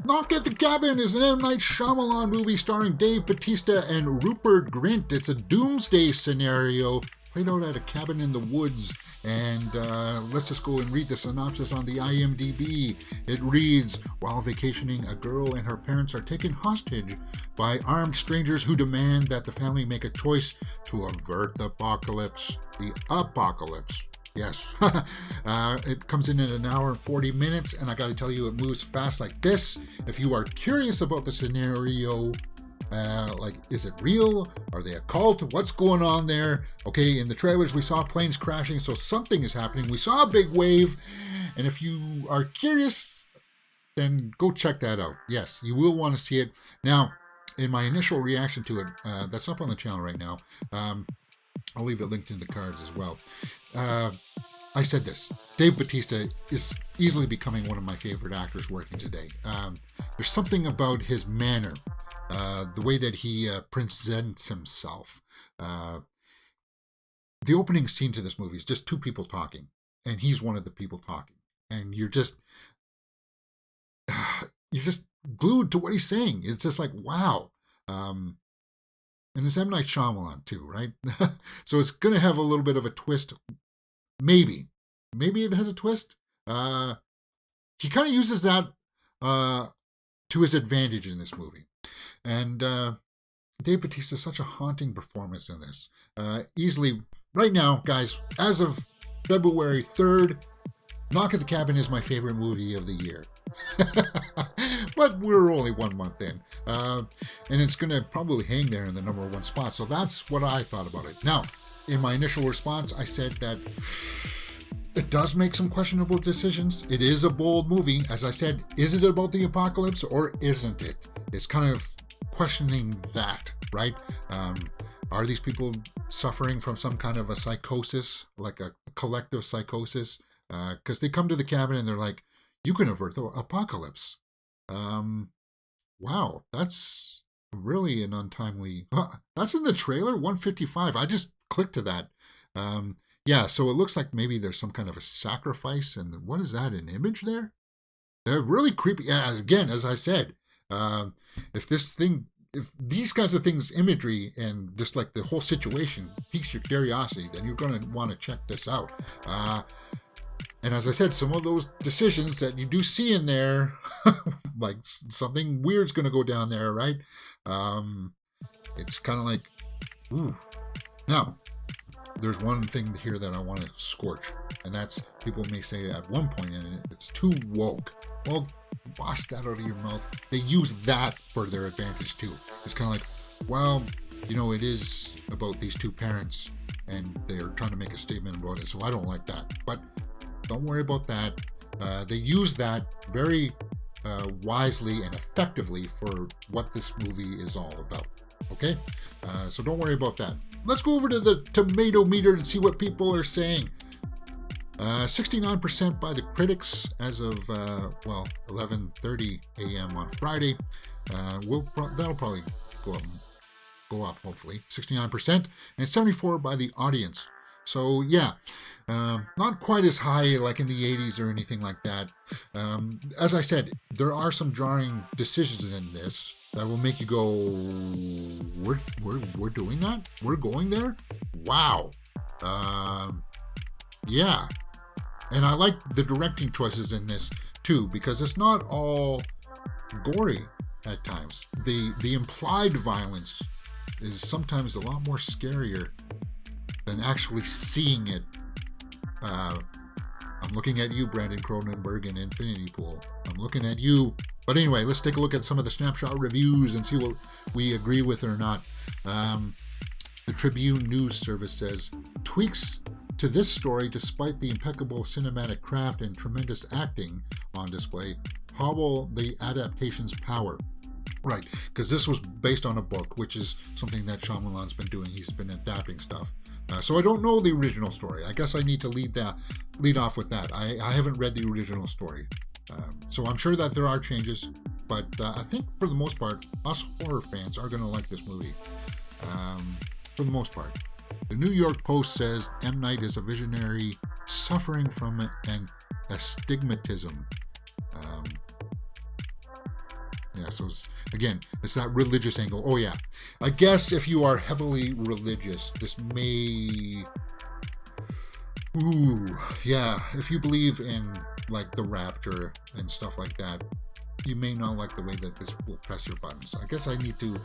Knock at the Cabin is an M. Night Shyamalan movie starring Dave Bautista and Rupert Grint. It's a doomsday scenario played out at a cabin in the woods. And let's just go and read the synopsis on the IMDb. It reads, while vacationing, a girl and her parents are taken hostage by armed strangers who demand that the family make a choice to avert the apocalypse. The apocalypse. Yes. It comes in an hour and 40 minutes, and I got to tell you, it moves fast like this. If you are curious about the scenario, like, is it real? Are they a cult? What's going on there? Okay, in the trailers, we saw planes crashing, so something is happening. We saw a big wave, and if you are curious, then go check that out. Yes, you will want to see it. Now, in my initial reaction to it, that's up on the channel right now. I'll leave it linked in the cards as well. I said this. Dave Bautista is easily becoming one of my favorite actors working today. There's something about his manner, the way that he presents himself. The opening scene to this movie is just two people talking, and he's one of the people talking. And you're just glued to what he's saying. It's just like, wow. And it's M. Night Shyamalan too, right? So it's going to have a little bit of a twist. Maybe it has a twist. He kind of uses that to his advantage in this movie. And Dave Bautista is such a haunting performance in this. Easily, right now, guys, as of February 3rd, Knock at the Cabin is my favorite movie of the year. But we're only 1 month in. And it's going to probably hang there in the number one spot. So that's what I thought about it. Now, in my initial response, I said that it does make some questionable decisions. It is a bold movie. As I said, is it about the apocalypse or isn't it? It's kind of questioning that, right? Are these people suffering from some kind of a psychosis, like a collective psychosis? Because they come to the cabin and they're like, you can avert the apocalypse. Wow, that's really an untimely... That's in the trailer, 155. I just clicked to that. Yeah, so it looks like maybe there's some kind of a sacrifice. And what is that, an image there? They're really creepy. Yeah, again, as I said, if these kinds of things, imagery, and just like the whole situation piques your curiosity, then you're going to want to check this out. And as I said, some of those decisions that you do see in there, like something weird's going to go down there, right? It's kind of like, ooh. Now, there's one thing here that I want to scorch, and that's, people may say at one point in it, it's too woke. Well, wash that out of your mouth. They use that for their advantage too. It's kind of like, well, you know, it is about these two parents, and they're trying to make a statement about it, so I don't like that. But don't worry about that. They use that very wisely and effectively for what this movie is all about. Okay? So don't worry about that. Let's go over to the tomato meter and see what people are saying. 69% by the critics as of, 11:30 a.m. on Friday. That'll probably go up, hopefully. 69%. And 74% by the audience. So, yeah, not quite as high like in the 80s or anything like that. As I said, there are some jarring decisions in this that will make you go, we're doing that? We're going there? Wow. Yeah. And I like the directing choices in this, too, because it's not all gory at times. The implied violence is sometimes a lot more scarier than actually seeing it. I'm looking at you, Brandon Cronenberg and Infinity Pool. I'm looking at you. But anyway, let's take a look at some of the snapshot reviews and see what we agree with or not. The Tribune News Service says, tweaks to this story, despite the impeccable cinematic craft and tremendous acting on display, hobble the adaptation's power. Right, because this was based on a book, which is something that Shyamalan's been doing. He's been adapting stuff. So I don't know the original story. I guess I need to lead off with that. I haven't read the original story. So I'm sure that there are changes, but I think for the most part, us horror fans are going to like this movie. For the most part. The New York Post says M. Night is a visionary suffering from an astigmatism. Yeah, so again, it's that religious angle. Oh yeah, I guess if you are heavily religious, this may... Ooh, yeah, if you believe in like the rapture and stuff like that, you may not like the way that this will press your buttons. I guess I need to,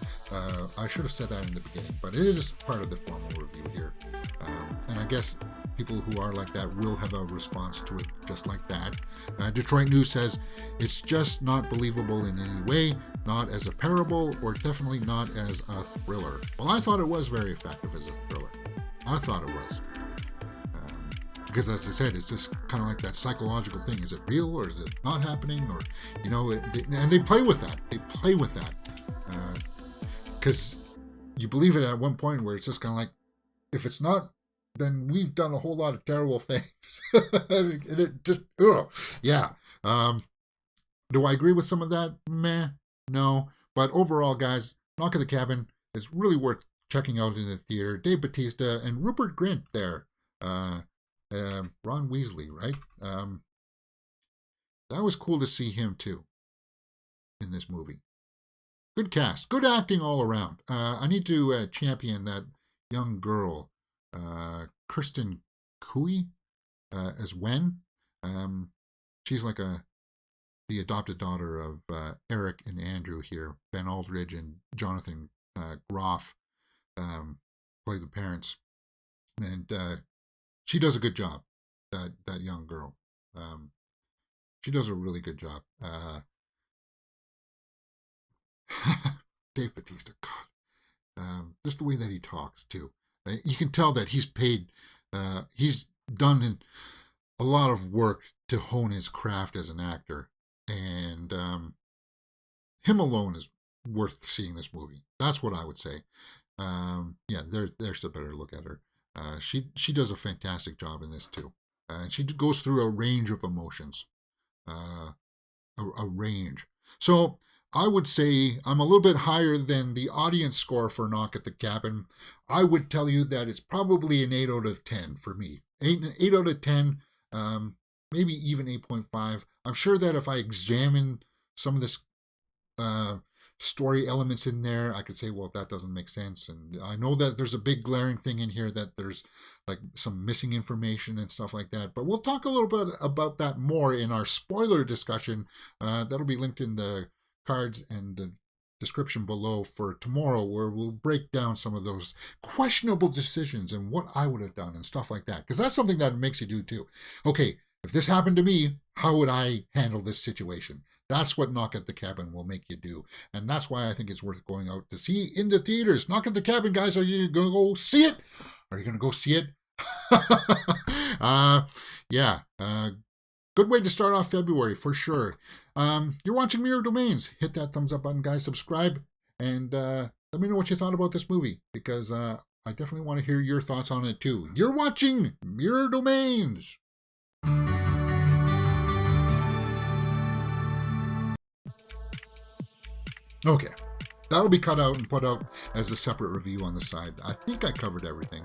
I should have said that in the beginning, but it is part of the formal review here. And I guess people who are like that will have a response to it just like that. Detroit News says, it's just not believable in any way, not as a parable, or definitely not as a thriller. Well, I thought it was very effective as a thriller. I thought it was. Because as I said, it's just kind of like that psychological thing. Is it real or is it not happening? Or, you know, and they play with that. They play with that. Because you believe it at one point where it's just kind of like, if it's not, then we've done a whole lot of terrible things. And it just, yeah. Do I agree with some of that? Meh, no. But overall, guys, Knock at the Cabin is really worth checking out in the theater. Dave Bautista and Rupert Grint there. Ron Weasley, right? That was cool to see him too in this movie. Good cast, good acting all around. I need to champion that young girl, Kristen Cui, as Wen. She's like the adopted daughter of Eric and Andrew here. Ben Aldrige and Jonathan Groff play the parents, and she does a good job, that young girl. She does a really good job. Dave Bautista, God. Just the way that he talks, too. You can tell that he's paid, he's done a lot of work to hone his craft as an actor. And him alone is worth seeing this movie. That's what I would say. Yeah, there's a better look at her. She does a fantastic job in this too, and she goes through a range of emotions, a range. So I would say I'm a little bit higher than the audience score for Knock at the Cabin. I would tell you that it's probably an 8 out of 10 for me. 8 out of 10, maybe even 8.5. I'm sure that if I examine some of this story elements in there, I could say, well, that doesn't make sense. And I know that there's a big glaring thing in here that there's like some missing information and stuff like that. But we'll talk a little bit about that more in our spoiler discussion. That'll be linked in the cards and the description below for tomorrow, where we'll break down some of those questionable decisions and what I would have done and stuff like that. Because that's something that makes you do too. Okay, if this happened to me, how would I handle this situation? That's what Knock at the Cabin will make you do. And that's why I think it's worth going out to see in the theaters. Knock at the Cabin, guys. Are you going to go see it? Are you going to go see it? Yeah. Good way to start off February, for sure. You're watching Mirror Domains. Hit that thumbs up button, guys. Subscribe. And let me know what you thought about this movie. Because I definitely want to hear your thoughts on it, too. You're watching Mirror Domains. Okay, that'll be cut out and put out as a separate review on the side. I think I covered everything.